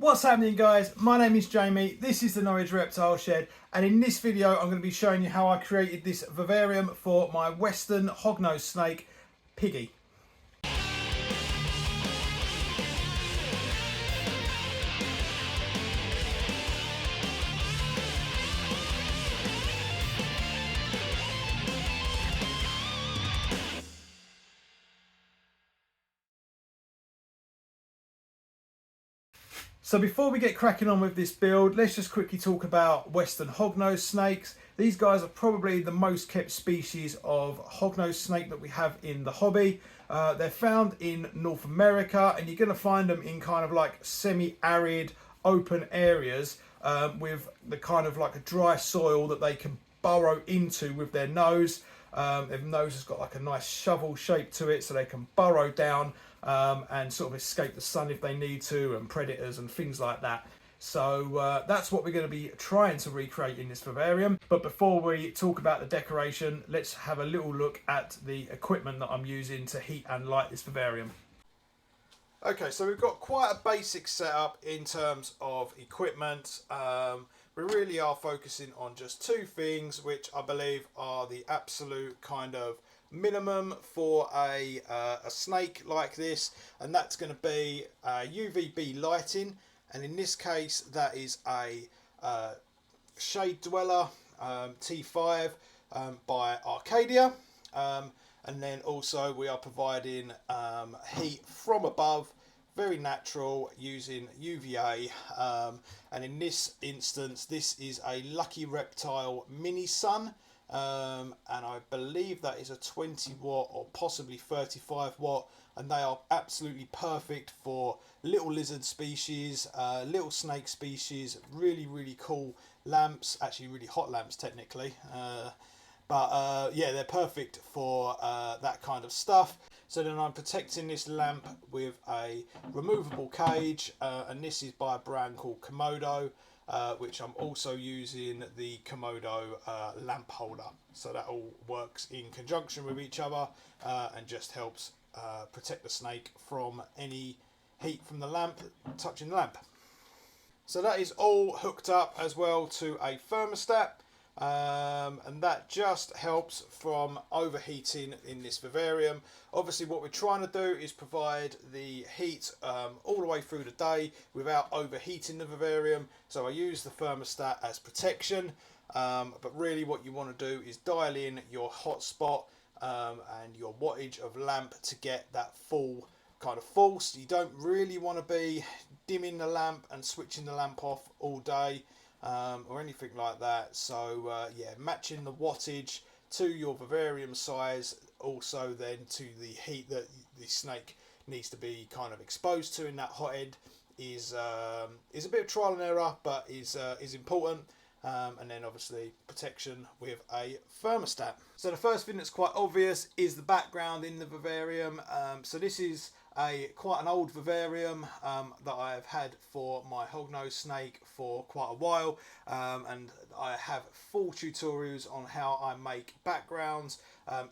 What's happening, guys? My name is Jamie, this is the Norwich Reptile Shed, and in this video I'm going to be showing you how I created this vivarium for my Western Hognose Snake, Piggy. So before we get cracking on with this build, let's just quickly talk about Western Hognose snakes. These guys are probably the most kept species of hognose snake that we have in the hobby. They're found in North America, and you're going to find them in kind of like semi-arid open areas with the kind of like a dry soil that they can burrow into with their nose. Their nose has got like a nice shovel shape to it, so they can burrow down and sort of escape the sun if they need to, and predators and things like that. So that's what we're going to be trying to recreate in this vivarium. But before we talk about the decoration, let's have a little look at the equipment that I'm using to heat and light this vivarium. Okay, so we've got quite a basic setup in terms of equipment. We really are focusing on just two things, which I believe are the absolute kind of minimum for a snake like this, and that's going to be UVB lighting, and in this case that is a Shade Dweller T5 by Arcadia. And then also we are providing heat from above, very natural, using UVA, and in this instance this is a Lucky Reptile mini sun, and I believe that is a 20 watt or possibly 35 watt, and they are absolutely perfect for little lizard species, little snake species. Really cool lamps, actually really hot lamps technically. But yeah, they're perfect for that kind of stuff. So then I'm protecting this lamp with a removable cage, and this is by a brand called Komodo, which I'm also using the Komodo lamp holder. So that all works in conjunction with each other and just helps protect the snake from any heat from the lamp touching the lamp. So that is all hooked up as well to a thermostat. And that just helps from overheating in this vivarium. Obviously what we're trying to do is provide the heat all the way through the day without overheating the vivarium, so I use the thermostat as protection, but really what you want to do is dial in your hotspot and your wattage of lamp to get that full kind of false. You don't really want to be dimming the lamp and switching the lamp off all day or anything like that. So yeah, matching the wattage to your vivarium size, also then to the heat that the snake needs to be kind of exposed to in that hot end is a bit of trial and error, but is important. And then obviously protection with a thermostat. So the first thing that's quite obvious is the background in the vivarium. So this is quite an old vivarium that I have had for my hognose snake for quite a while, and I have full tutorials on how I make backgrounds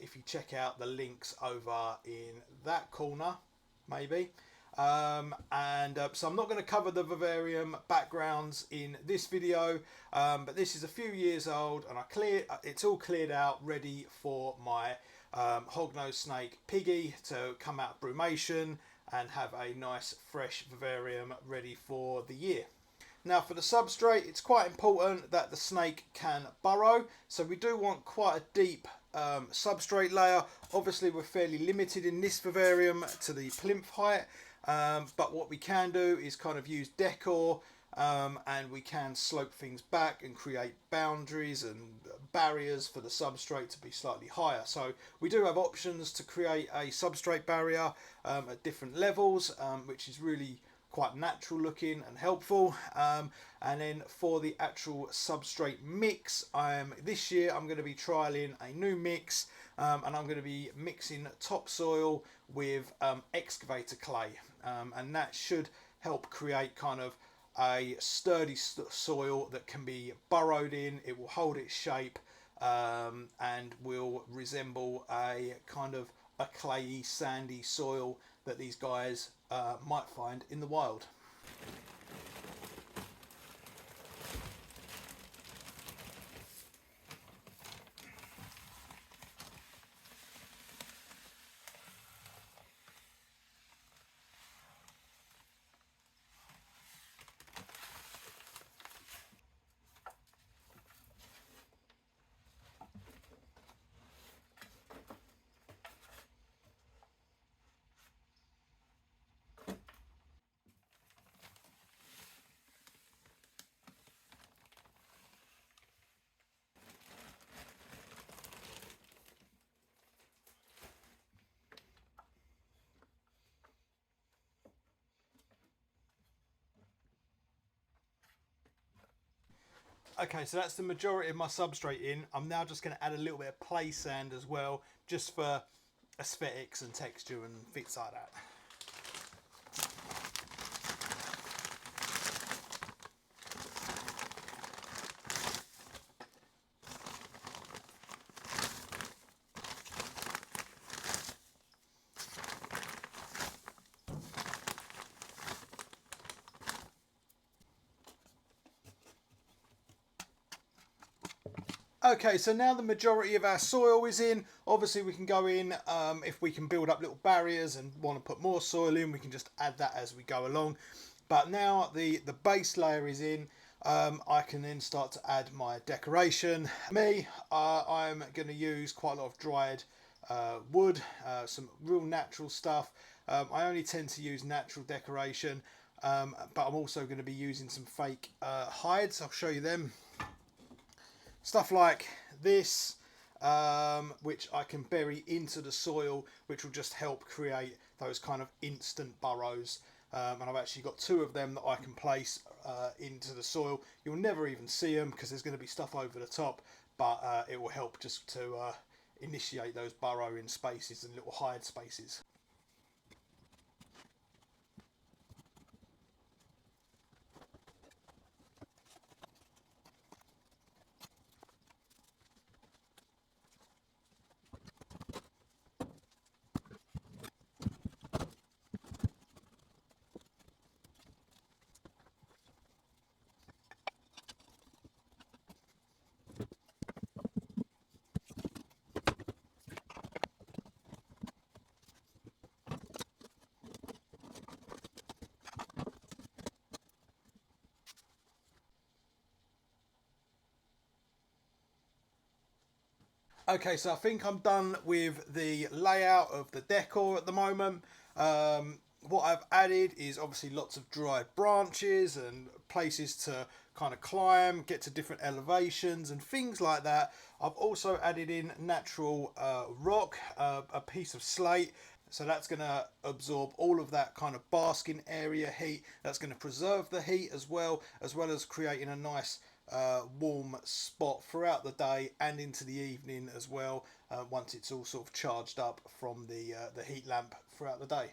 if you check out the links over in that corner maybe. So I'm not going to cover the vivarium backgrounds in this video, but this is a few years old, and it's all cleared out, ready for my hognose snake Piggy to come out of brumation and have a nice fresh vivarium ready for the year. Now for the substrate, it's quite important that the snake can burrow, so we do want quite a deep substrate layer. Obviously we're fairly limited in this vivarium to the plinth height, but what we can do is kind of use decor, and we can slope things back and create boundaries and barriers for the substrate to be slightly higher. So we do have options to create a substrate barrier at different levels, which is really quite natural looking and helpful. And then for the actual substrate mix, this year I'm going to be trialing a new mix, and I'm going to be mixing topsoil with excavator clay, and that should help create kind of a sturdy soil that can be burrowed in. It will hold its shape and will resemble a kind of a clayey, sandy soil that these guys might find in the wild. Okay, so that's the majority of my substrate in. I'm now just going to add a little bit of play sand as well, just for aesthetics and texture and things like that. Okay, so now the majority of our soil is in. Obviously we can go in, if we can build up little barriers and want to put more soil in, we can just add that as we go along. But now the base layer is in, I can then start to add my decoration. I'm going to use quite a lot of dried wood, some real natural stuff. I only tend to use natural decoration, but I'm also going to be using some fake hides. I'll show you them. Stuff like this, which I can bury into the soil, which will just help create those kind of instant burrows. And I've actually got 2 of them that I can place into the soil. You'll never even see them because there's going to be stuff over the top, but it will help just to initiate those burrowing spaces and little hide spaces. Okay, so I think I'm done with the layout of the decor at the moment. What I've added is obviously lots of dried branches and places to kind of climb, get to different elevations and things like that. I've also added in natural rock, a piece of slate. So that's going to absorb all of that kind of basking area heat. That's going to preserve the heat as well as creating a nice warm spot throughout the day and into the evening as well, once it's all sort of charged up from the heat lamp throughout the day.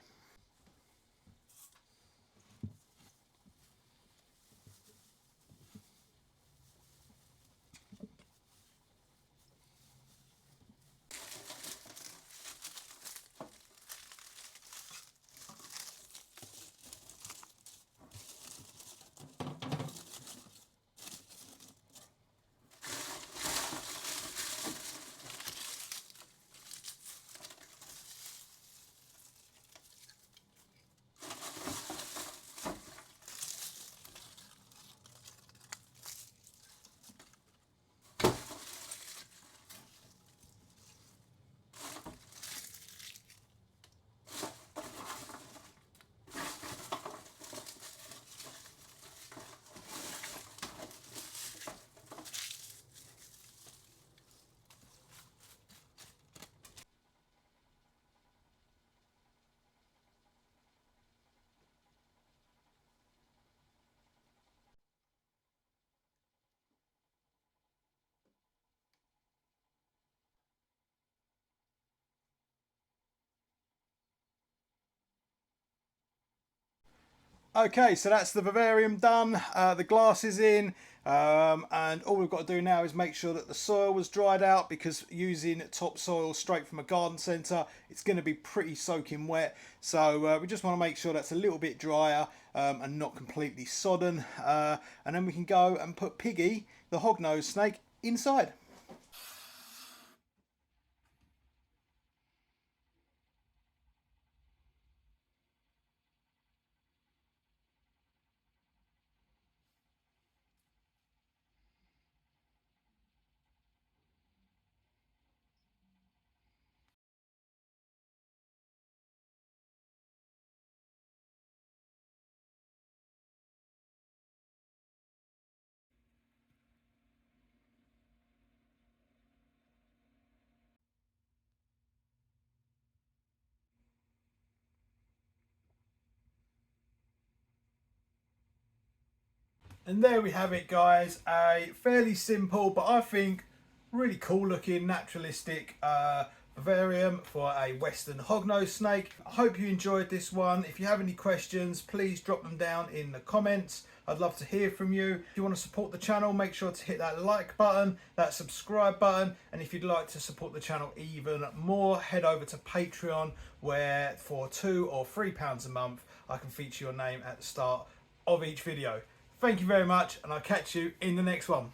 Okay, so that's the Vivarium done, the glass is in, and all we've got to do now is make sure that the soil was dried out, because using topsoil straight from a garden centre, it's going to be pretty soaking wet. So we just want to make sure that's a little bit drier and not completely sodden. And then we can go and put Piggy, the hognose snake, inside. And there we have it, guys. A fairly simple, but I think really cool looking naturalistic vivarium for a Western Hognose snake. I hope you enjoyed this one. If you have any questions, please drop them down in the comments. I'd love to hear from you. If you want to support the channel, make sure to hit that like button, that subscribe button, and if you'd like to support the channel even more, head over to Patreon, where for £2 or £3 a month I can feature your name at the start of each video. Thank you very much, and I'll catch you in the next one.